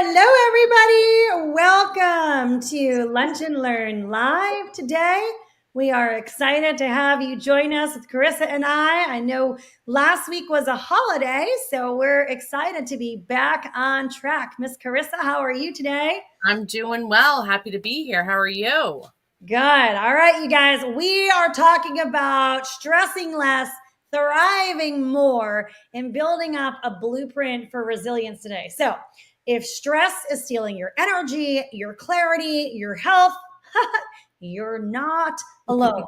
Hello, everybody. Welcome to Lunch and Learn Live today. We are excited to have you join us with Carissa and I. I know last week was a holiday, so we're excited to be back on track. Miss Carissa, how are you today? I'm doing well. Happy to be here. How are you? Good. All right, you guys, we are talking about stressing less, thriving more, and building up a blueprint for resilience today. So, if stress is stealing your energy, your clarity, your health, you're not alone.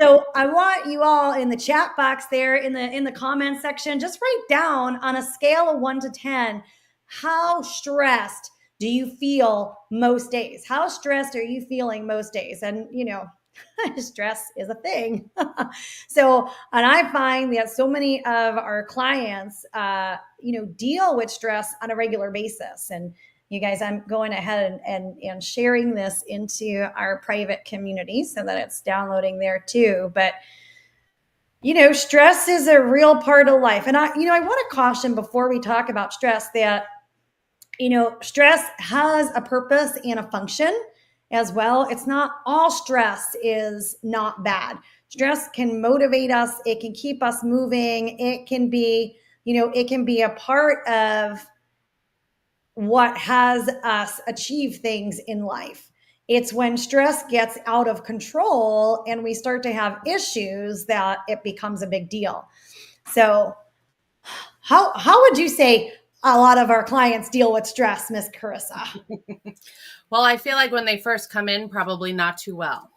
So, I want you all in the chat box there in the comment section, just write down on a scale of 1 to 10 how stressed do you feel most days? How stressed are you feeling most days? And, stress is a thing. So, and I find that so many of our clients, deal with stress on a regular basis. And you guys, I'm going ahead and sharing this into our private community so that it's downloading there too. But stress is a real part of life. And I want to caution before we talk about stress that stress has a purpose and a function as well. It's not all stress is not bad. Stress can motivate us. It can keep us moving. It can be a part of what has us achieve things in life. It's when stress gets out of control and we start to have issues that it becomes a big deal. So how would you say a lot of our clients deal with stress, Miss Carissa? Well, I feel like when they first come in, probably not too well.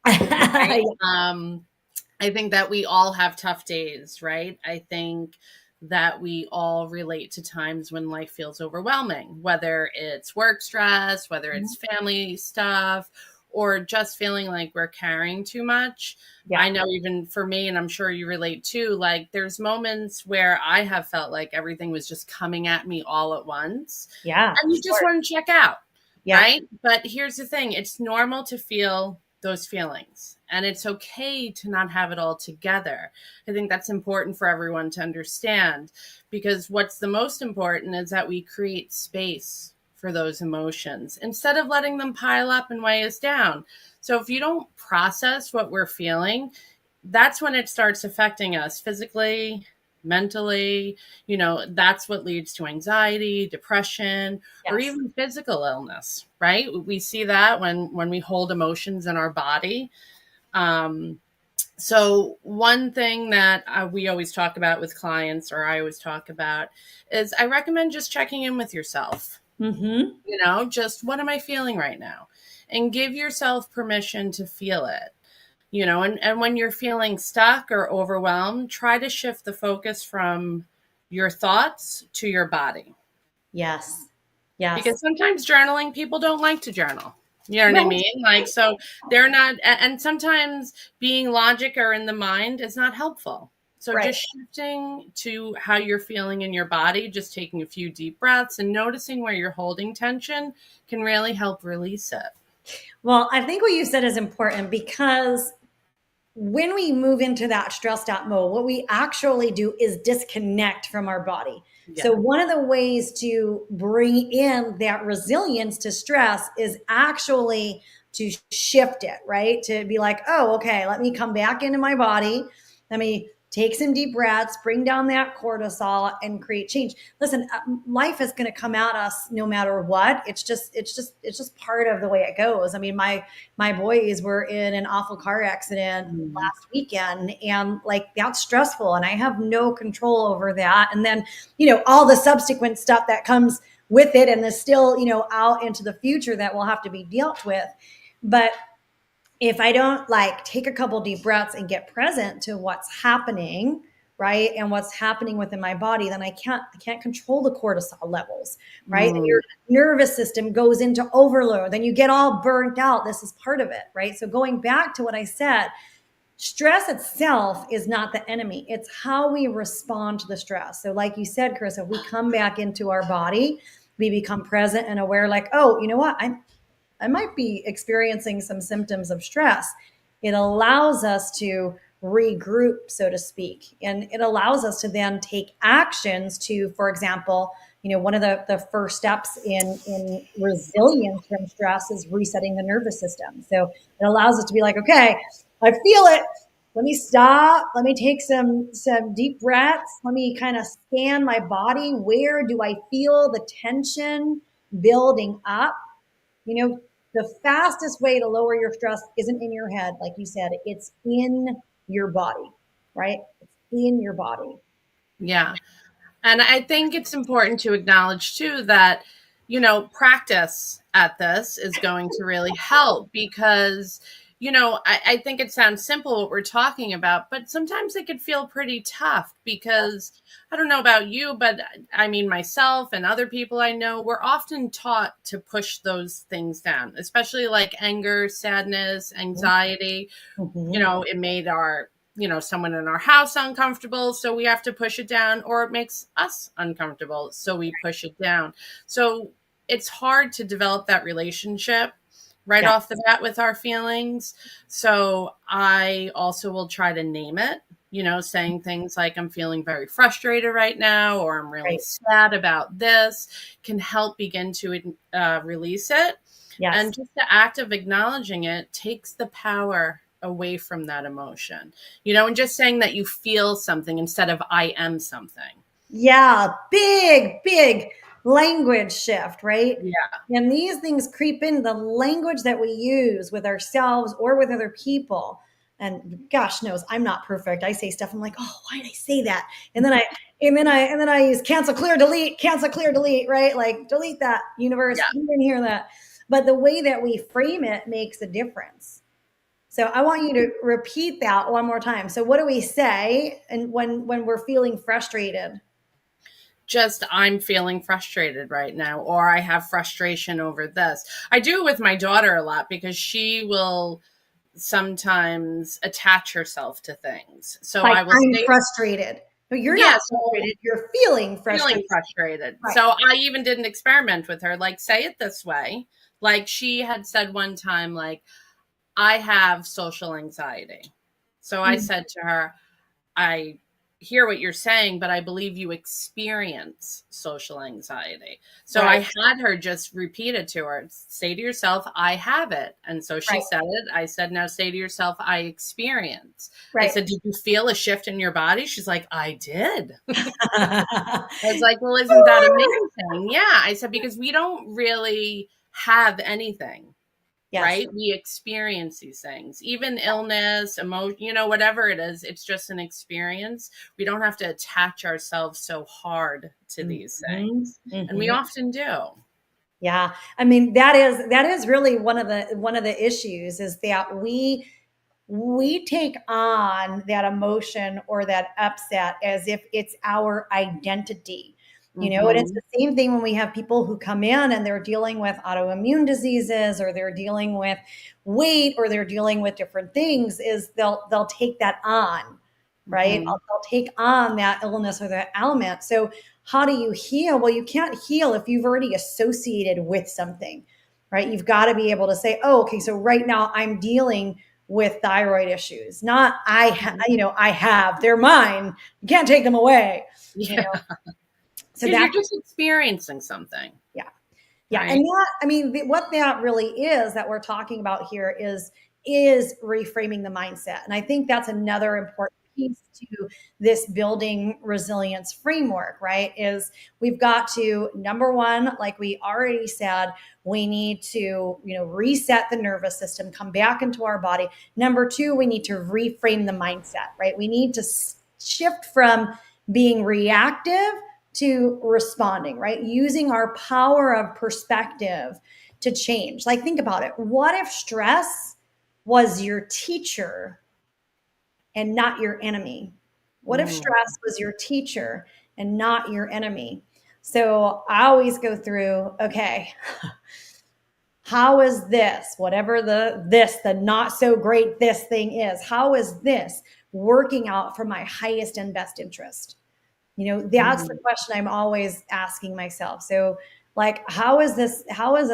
Yeah. Right? I think that we all have tough days, right? I think that we all relate to times when life feels overwhelming, whether it's work stress, whether it's family stuff, or just feeling like we're carrying too much. Yeah. I know even for me, and I'm sure you relate too, like there's moments where I have felt like everything was just coming at me all at once. Yeah. And you just want to check out, Yeah. right? But here's the thing, it's normal to feel those feelings, and it's okay to not have it all together. I think that's important for everyone to understand, because what's the most important is that we create space for those emotions instead of letting them pile up and weigh us down. So if you don't process what we're feeling, that's when it starts affecting us physically, mentally. That's what leads to anxiety, depression, or Yes. even physical illness, right? We see that when we hold emotions in our body. So one thing that we always talk about with clients, or I always talk about, is I recommend just checking in with yourself. Mm-hmm. Just what am I feeling right now? And give yourself permission to feel it. And when you're feeling stuck or overwhelmed, try to shift the focus from your thoughts to your body. Yes. Yes. Because sometimes journaling, people don't like to journal. You know what I Right. mean? Like, so they're not, and sometimes being logic or in the mind is not helpful. So Right. just shifting to how you're feeling in your body, just taking a few deep breaths and noticing where you're holding tension can really help release it. Well, I think what you said is important because when we move into that stressed out mode, what we actually do is disconnect from our body. Yeah. So, one of the ways to bring in that resilience to stress is actually to shift it, right? To be like, oh, okay, let me come back into my body. Let me take some deep breaths, bring down that cortisol, and create change. Listen, life is going to come at us no matter what. It's just part of the way it goes. I mean, my boys were in an awful car accident last weekend, and like that's stressful, and I have no control over that. And then all the subsequent stuff that comes with it and is still out into the future that will have to be dealt with. But if I don't like take a couple deep breaths and get present to what's happening, right, and what's happening within my body, then I can't control the cortisol levels, right? Then your nervous system goes into overload, then you get all burnt out. This is part of it, right? So going back to what I said, stress itself is not the enemy. It's how we respond to the stress. So like you said, Chris, if we come back into our body, we become present and aware, like, oh, you know what? I might be experiencing some symptoms of stress. It allows us to regroup, so to speak. And it allows us to then take actions to, for example, one of the first steps in resilience from stress is resetting the nervous system. So it allows us to be like, okay, I feel it. Let me stop. Let me take some deep breaths. Let me kind of scan my body. Where do I feel the tension building up? You know, the fastest way to lower your stress isn't in your head, like you said, it's in your body, right? It's in your body. Yeah. And I think it's important to acknowledge too that, practice at this is going to really help because, I think it sounds simple what we're talking about, but sometimes it could feel pretty tough because I don't know about you, but I mean, myself and other people I know, we're often taught to push those things down, especially like anger, sadness, anxiety. Mm-hmm. It made our someone in our house uncomfortable, so we have to push it down, or it makes us uncomfortable, so we push it down. So it's hard to develop that relationship right Yeah, off the bat with our feelings. So I also will try to name it, saying things like, I'm feeling very frustrated right now, or I'm really right. sad about this, can help begin to release it. Yes. And just the act of acknowledging it takes the power away from that emotion, and just saying that you feel something instead of I am something. Yeah, big language shift, right? Yeah. And these things creep in the language that we use with ourselves or with other people. And gosh knows I'm not perfect. I say stuff. I'm like, oh, why did I say that? And then I use cancel, clear, delete, right? Like delete that universe. Yeah. You didn't hear that. But the way that we frame it makes a difference. So I want you to repeat that one more time. So what do we say and when we're feeling frustrated? Just I'm feeling frustrated right now, or I have frustration over this. I do it with my daughter a lot because she will sometimes attach herself to things. So Like I will I'm say, frustrated. No, you're not yeah, so frustrated. You're feeling feeling frustrated. frustrated. Right. So I even did an experiment with her, like, say it this way. Like, she had said one time, like, I have social anxiety. So I Mm, said to her, I hear what you're saying, but I believe you experience social anxiety. So I right. had her just repeat it to her. Say to yourself, I have it. And so she Right. said it. I said, now say to yourself, I experience. I Right. said, did you feel a shift in your body? She's like, I did. I was like, well, isn't that amazing? Yeah. I said, because we don't really have anything, Yes. right? We experience these things, even illness, emotion, whatever it is, it's just an experience. We don't have to attach ourselves so hard to these Mhm. things. And we Mhm. often do. Yeah. I mean, that is really one of the issues is that we take on that emotion or that upset as if it's our identity. And it's Mm-hmm. the same thing when we have people who come in and they're dealing with autoimmune diseases or they're dealing with weight or they're dealing with different things is they'll take that on, right? Mm-hmm. They'll take on that illness or that ailment. So how do you heal? Well, you can't heal if you've already associated with something, right? You've got to be able to say, oh, okay, so right now I'm dealing with thyroid issues. Not I have, they're mine. You can't take them away, you Yeah. know. So Because you're that's just experiencing something, yeah. Yeah, and right? that I mean, what that really is that we're talking about here is reframing the mindset, and I think that's another important piece to this building resilience framework. Right? Is we've got to number one, like we already said, we need to reset the nervous system, come back into our body. Number two, we need to reframe the mindset. Right? We need to shift from being reactive to responding, right? Using our power of perspective to change. Like, think about it. What if stress was your teacher and not your enemy? What if Mm. stress was your teacher and not your enemy? So I always go through, okay, how is this, whatever the not so great this thing is, how is this working out for my highest and best interest? That's the Mm. question I'm always asking myself. So, like, how is this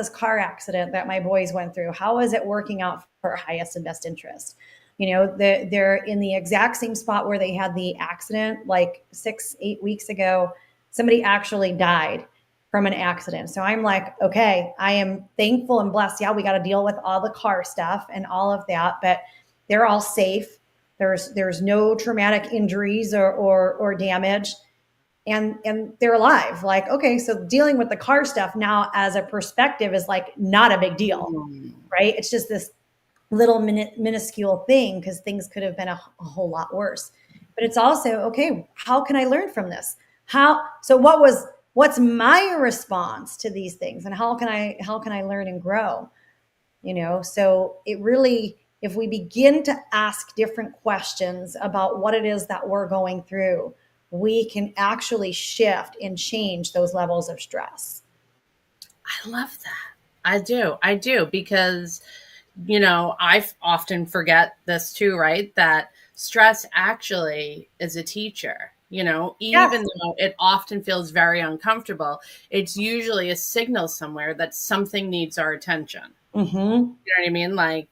car accident that my boys went through, how is it working out for our highest and best interest? They're in the exact same spot where they had the accident like 6-8 weeks ago. Somebody actually died. from an accident. So I'm like, okay, I am thankful and blessed. Yeah, we got to deal with all the car stuff and all of that, but they're all safe. There's no traumatic injuries or damage, and they're alive. Like, okay, so dealing with the car stuff now as a perspective is like not a big deal, Mm. right? It's just this little minuscule thing because things could have been a whole lot worse. But it's also, okay, how can I learn from this? What's my response to these things, and how can I learn and grow? So it really, if we begin to ask different questions about what it is that we're going through, we can actually shift and change those levels of stress. I love that. I do, because I often forget this too, right? That stress actually is a teacher. Yes. Even though it often feels very uncomfortable, it's usually a signal somewhere that something needs our attention. Mm-hmm. You know what I mean? Like,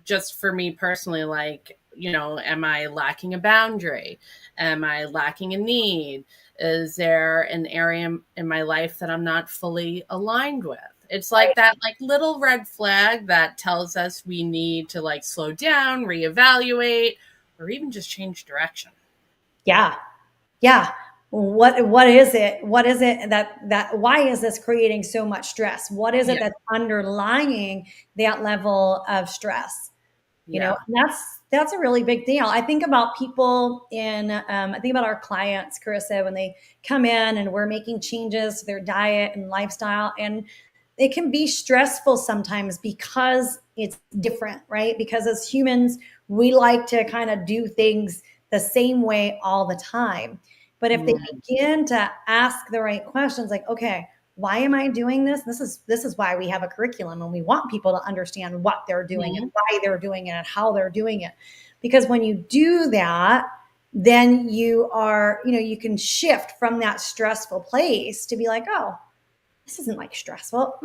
just for me personally, like, am I lacking a boundary? Am I lacking a need? Is there an area in my life that I'm not fully aligned with? It's like that, like, little red flag that tells us we need to, like, slow down, reevaluate, or even just change direction. Yeah. Yeah. What is it? What is it that why is this creating so much stress? What is it Yeah. that's underlying that level of stress? Yeah. And that's a really big deal. I think about people I think about our clients, Carissa, when they come in and we're making changes to their diet and lifestyle, and it can be stressful sometimes because it's different, right? Because as humans, we like to kind of do things the same way all the time. But if they Mm. begin to ask the right questions, like, okay, why am I doing this? This is why we have a curriculum, and we want people to understand what they're doing and Mhm. why they're doing it and how they're doing it. Because when you do that, then you can shift from that stressful place to be like, oh, this isn't like stressful.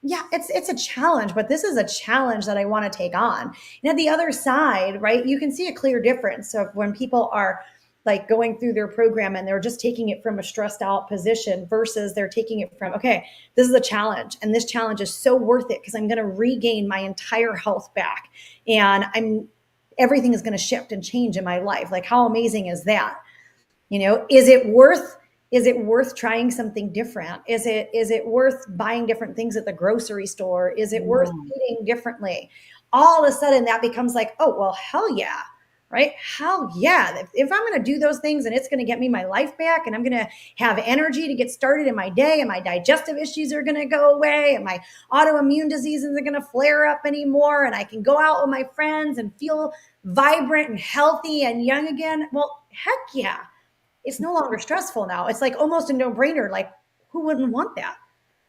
Yeah, it's a challenge, but this is a challenge that I want to take on. And at the other side, right, you can see a clear difference. So when people are like going through their program and they're just taking it from a stressed out position versus they're taking it from, okay, this is a challenge, and this challenge is so worth it because I'm going to regain my entire health back, and everything is going to shift and change in my life. Like, how amazing is that? Is it worth trying something different? Is it worth buying different things at the grocery store? Is it worth Mm. eating differently? All of a sudden that becomes like, oh, well, hell yeah. Right? Hell yeah. If I'm going to do those things and it's going to get me my life back, and I'm going to have energy to get started in my day, and my digestive issues are going to go away, and my autoimmune diseases are going to flare up anymore, and I can go out with my friends and feel vibrant and healthy and young again. Well, heck yeah, it's no longer stressful now. It's like almost a no-brainer. Like, who wouldn't want that?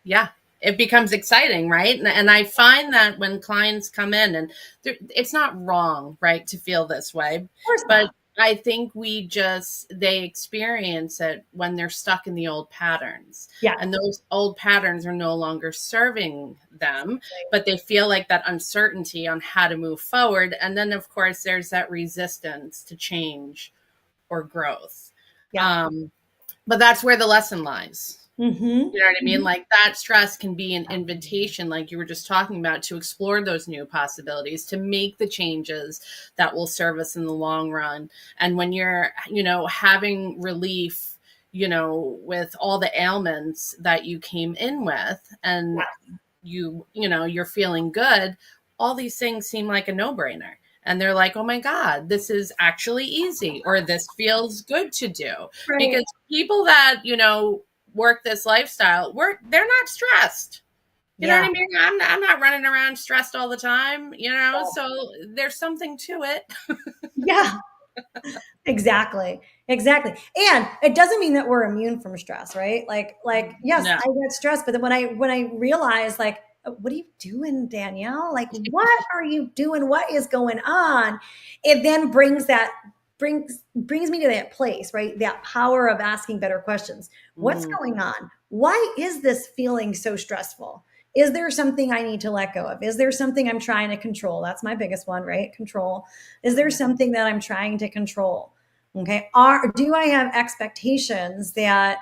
Yeah, it becomes exciting, right? And I find that when clients come in, and it's not wrong, right, to feel this way, Of course but not. I think they experience it when they're stuck in the old patterns, Yeah. and those old patterns are no longer serving them, but they feel like that uncertainty on how to move forward. And then, of course, there's that resistance to change or growth. Yeah. Um, but that's where the lesson lies. Mm-hmm. You know what I mean? Mm-hmm. Like, that stress can be an invitation, like you were just talking about, to explore those new possibilities, to make the changes that will serve us in the long run. And when you're, having relief, with all the ailments that you came in with, and you're feeling good, all these things seem like a no-brainer. And they're like, oh my God, this is actually easy, or this feels good to do. Right. Because people that, work this lifestyle, they're not stressed. You know what Yeah. I mean? I'm not running around stressed all the time, so there's something to it. Yeah. Exactly. Exactly. And it doesn't mean that we're immune from stress, right? Like, yes, No. I get stressed, but then when I realize, like, what are you doing, Danielle? Like, what are you doing? What is going on? It then brings me to that place, right? That power of asking better questions. What's Mm. going on? Why is this feeling so stressful? Is there something I need to let go of? Is there something I'm trying to control? That's my biggest one, right? Control. Is there something that I'm trying to control? Okay. Do I have expectations that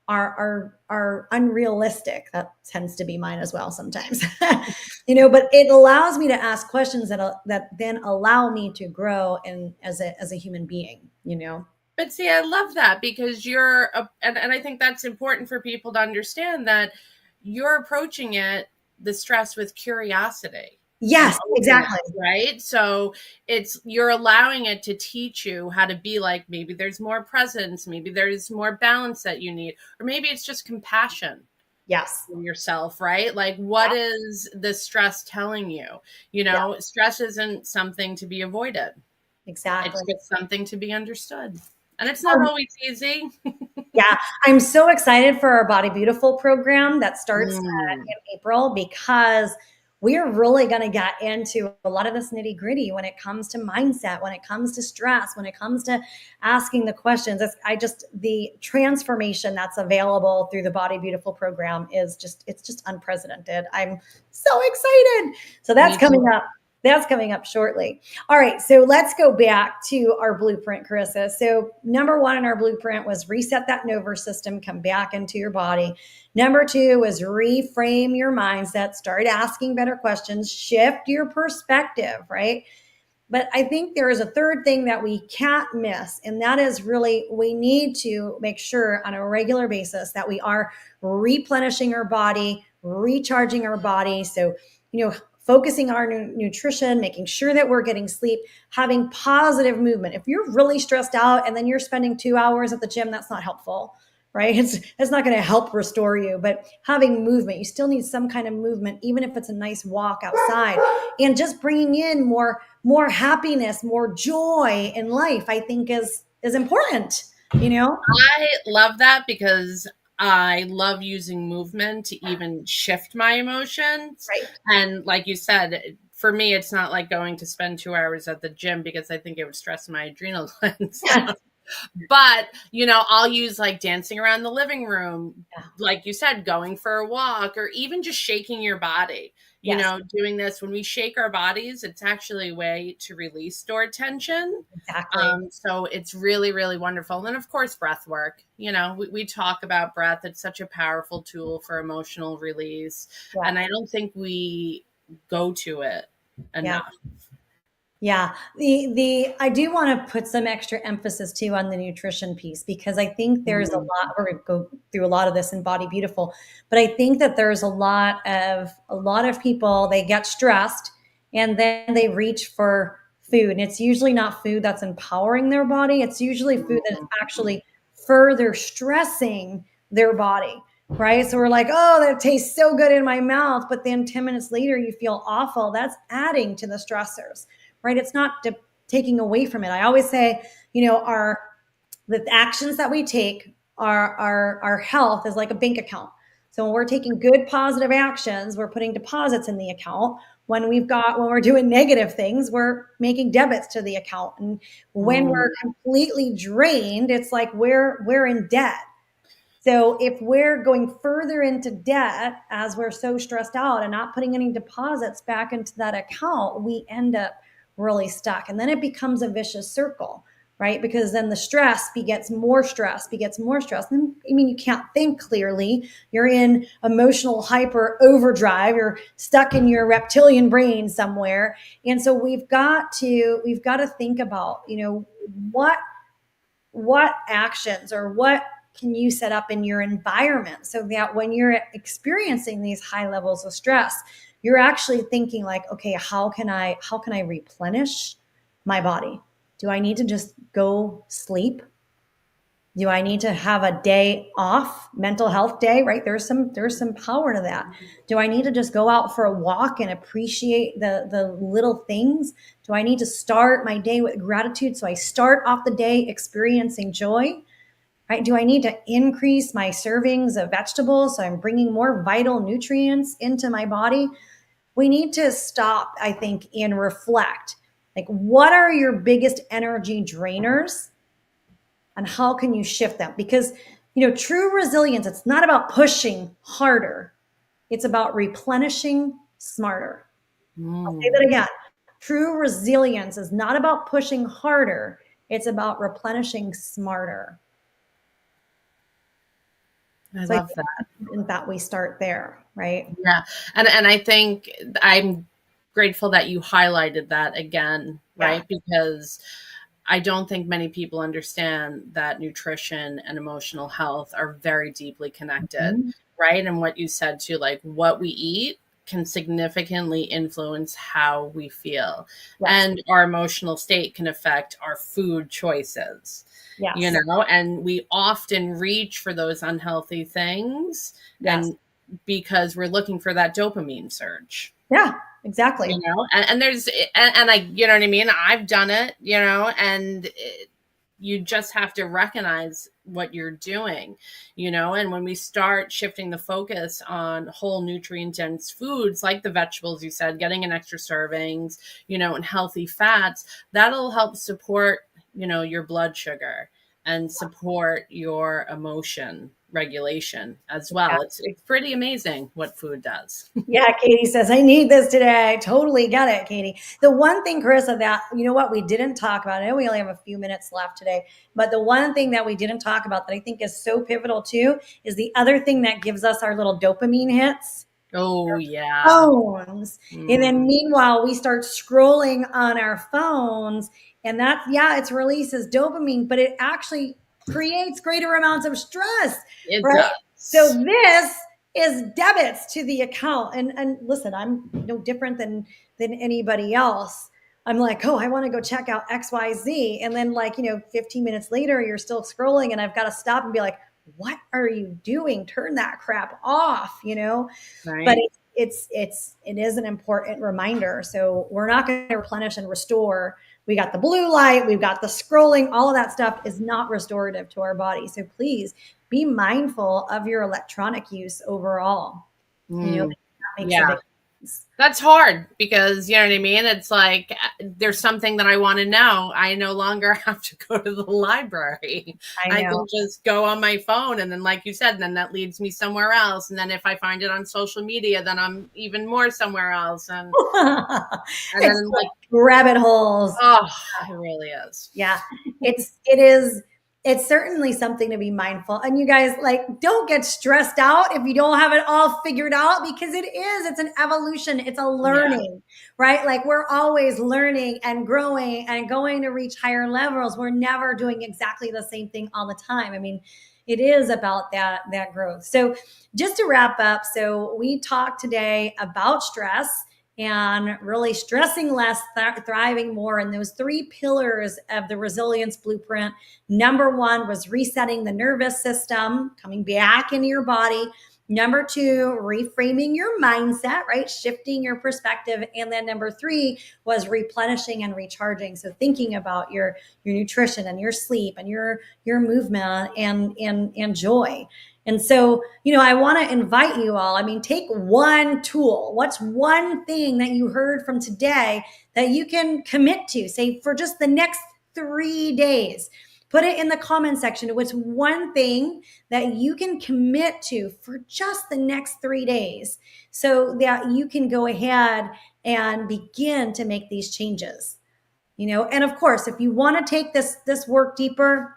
are unrealistic. That tends to be mine as well sometimes. But it allows me to ask questions that then allow me to grow and as a human being. But see, I love that because and I think that's important for people to understand that you're approaching the stress with curiosity and Yes, openness, exactly. right? So you're allowing it to teach you how to be like, maybe there's more presence, maybe there's more balance that you need, or maybe it's just compassion Yes. for yourself, right? Like, what is the stress telling you? Yeah, Stress isn't something to be avoided. It's exactly. just something to be understood. And it's not always easy. Yeah, I'm so excited for our Body Beautiful program that starts Mm, in April, because we're really going to get into a lot of this nitty gritty when it comes to mindset, when it comes to stress, when it comes to asking the questions. The transformation that's available through the Body Beautiful program it's just unprecedented. I'm so excited. So that's me coming too. up. That's coming up shortly. All right, so let's go back to our blueprint, Carissa. So, number one in our blueprint was reset that nervous system, come back into your body. Number two was reframe your mindset, start asking better questions, shift your perspective, right? But I think there is a third thing that we can't miss, and that is really we need to make sure on a regular basis that we are replenishing our body, recharging our body. So, focusing on our nutrition, making sure that we're getting sleep, having positive movement. If you're really stressed out and then you're spending 2 hours at the gym, that's not helpful, right? It's not going to help restore you. But having movement, you still need some kind of movement, even if it's a nice walk outside, and just bringing in more happiness, more joy in life, I think is important, you know? I love that because I love using movement to even shift my emotions. Right. And like you said, for me, it's not like going to spend 2 hours at the gym because I think it would stress my adrenal glands. Yes. But, I'll use like dancing around the living room, Yeah. like you said, going for a walk, or even just shaking your body. Yes. Doing this when we shake our bodies, it's actually a way to release stored tension. Exactly. So it's really, really wonderful. And then, of course, breath work. We talk about breath. It's such a powerful tool for emotional release. Yeah. And I don't think we go to it Yeah. enough. Yeah, the I do want to put some extra emphasis too on the nutrition piece, because I think there's a Mm. lot. We're going to go through a lot of this in Body Beautiful, but I think that there's a lot of people, they get stressed and then they reach for food, and it's usually not food that's empowering their body. It's usually food that's actually further stressing their body. Right. So we're like, oh, that tastes so good in my mouth. But then 10 minutes later, you feel awful. That's adding to the stressors, right? It's not taking away from it. I always say, our the actions that we take, our health is like a bank account. So when we're taking good positive actions, we're putting deposits in the account. When we're doing negative things, we're making debits to the account. And when Mm. we're completely drained, it's like we're in debt. So if we're going further into debt as we're so stressed out and not putting any deposits back into that account, we end up really stuck. And then it becomes a vicious circle, right? Because then the stress begets more stress, begets more stress. And you can't think clearly. You're in emotional hyper overdrive. You're stuck in your reptilian brain somewhere. And so we've got to think about, what actions or what can you set up in your environment so that when you're experiencing these high levels of stress, you're actually thinking like, okay, how can I replenish my body? Do I need to just go sleep? Do I need to have a day off, mental health day, right? There's some power to that. Do I need to just go out for a walk and appreciate the little things? Do I need to start my day with gratitude so I start off the day experiencing joy? Right? Do I need to increase my servings of vegetables so I'm bringing more vital nutrients into my body? We need to stop, I think, and reflect. Like, what are your biggest energy drainers and how can you shift them? Because, true resilience, it's not about pushing harder, it's about replenishing smarter. I'll say that Mm. again. True resilience is not about pushing harder, it's about replenishing smarter. I So I love think that. it's important that we start there, right? Yeah. And I think I'm grateful that you highlighted that again, Yeah. right? Because I don't think many people understand that nutrition and emotional health are very deeply connected, Mhm. right? And what you said too, like what we eat can significantly influence how we feel, Yes. and our emotional state can affect our food choices, you Yes. know, and we often reach for those unhealthy things Yes. and because we're looking for that dopamine surge, Yeah, exactly. you know. And there's and I, you know what I mean, I've done it, you know, and you just have to recognize what you're doing, you know. And when we start shifting the focus on whole nutrient dense foods like the vegetables you said, getting in extra servings, you know, and healthy fats, that'll help support, you know, your blood sugar and support your emotion regulation as well. It's pretty amazing what food does. Yeah, Katie says, I need this today. I totally get it, Katie. The one thing, Carissa, that, you know what, we didn't talk about, I know we only have a few minutes left today, but the one thing that we didn't talk about that I think is so pivotal too is the other thing that gives us our little dopamine hits, Oh yeah. phones. And then Mm, meanwhile, we start scrolling on our phones, and that, yeah, it releases dopamine, but it actually creates greater amounts of stress, it right? So does. this is debits to the account. And listen, I'm no different than anybody else. I'm like, oh, I want to go check out XYZ. And then, like, 15 minutes later, you're still scrolling, and I've got to stop and be like, what are you doing? Turn that crap off, But Right. it is an important reminder. So we're not going to replenish and restore. We got the blue light, we've got the scrolling, all of that stuff is not restorative to our body. So please be mindful of your electronic use overall. Mm, That makes a yeah. big difference. That's hard because you know what I mean? It's like there's something that I want to know. I no longer have to go to the library. I I know. can just go on my phone and then like you said, then that leads me somewhere else. And then if I find it on social media, then I'm even more somewhere else. And It's then like like, rabbit holes. oh, it really is. Yeah, it's certainly something to be mindful. And you guys, like, don't get stressed out if you don't have it all figured out, because it's an evolution, it's a Yeah. learning, right? Like, we're always learning and growing and going to reach higher levels. We're never doing exactly the same thing all the time. I mean, it is about that growth. So just to wrap up, so we talked today about stress and really stressing less, thriving more. And those three pillars of the resilience blueprint. Number one was resetting the nervous system, coming back into your body. Number two, reframing your mindset, right? Shifting your perspective. And then number three was replenishing and recharging. So thinking about your nutrition and your sleep and your movement and joy. And so, I want to invite you all. I mean, take one tool. What's one thing that you heard from today that you can commit to, say, for just the next 3 days? Put it in the comment section. What's one thing that you can commit to for just the next 3 days so that you can go ahead and begin to make these changes? And of course, if you want to take this work deeper,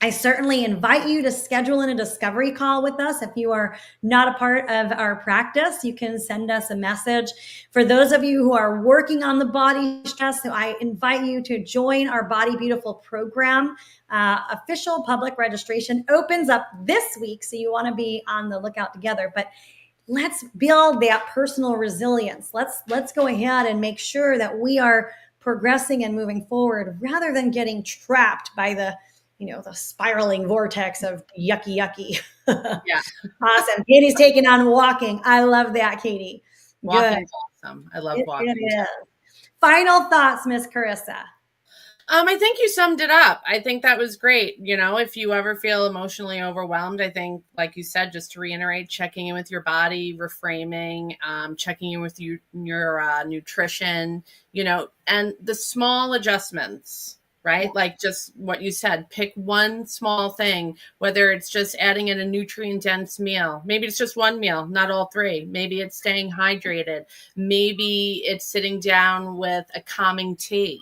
I certainly invite you to schedule in a discovery call with us. If you are not a part of our practice, you can send us a message. For those of you who are working on the body stress, so I invite you to join our Body Beautiful program. Official public registration opens up this week, so you want to be on the lookout together. But let's build that personal resilience. Let's go ahead and make sure that we are progressing and moving forward rather than getting trapped by the spiraling vortex of yucky. Yeah. Awesome. Katie's taking on walking. I love that, Katie. Good. Walking's awesome. I love It walking too. is. Final thoughts, Miss Carissa. I think you summed it up. I think that was great. You know, if you ever feel emotionally overwhelmed, I think, like you said, just to reiterate, checking in with your body, reframing, checking in with your nutrition, you know, and the small adjustments, Yeah. right? Like just what you said, pick one small thing, whether it's just adding in a nutrient dense meal. Maybe it's just one meal, not all three. Maybe it's staying hydrated. Maybe it's sitting down with a calming tea,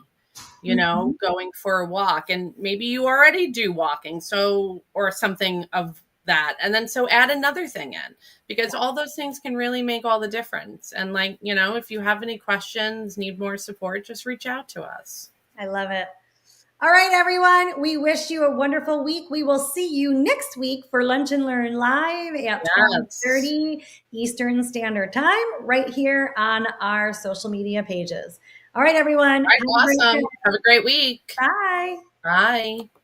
you Mhm. know, going for a walk. And maybe you already do walking, so, or something of that. And then so add another thing in, because all those things can really make all the difference. And like, if you have any questions, need more support, just reach out to us. I love it. All right, everyone. We wish you a wonderful week. We will see you next week for Lunch and Learn Live at Yes. 12:30 Eastern Standard Time, right here on our social media pages. All right, everyone. All right, Have a great day. awesome. Have a great week. Bye. Bye.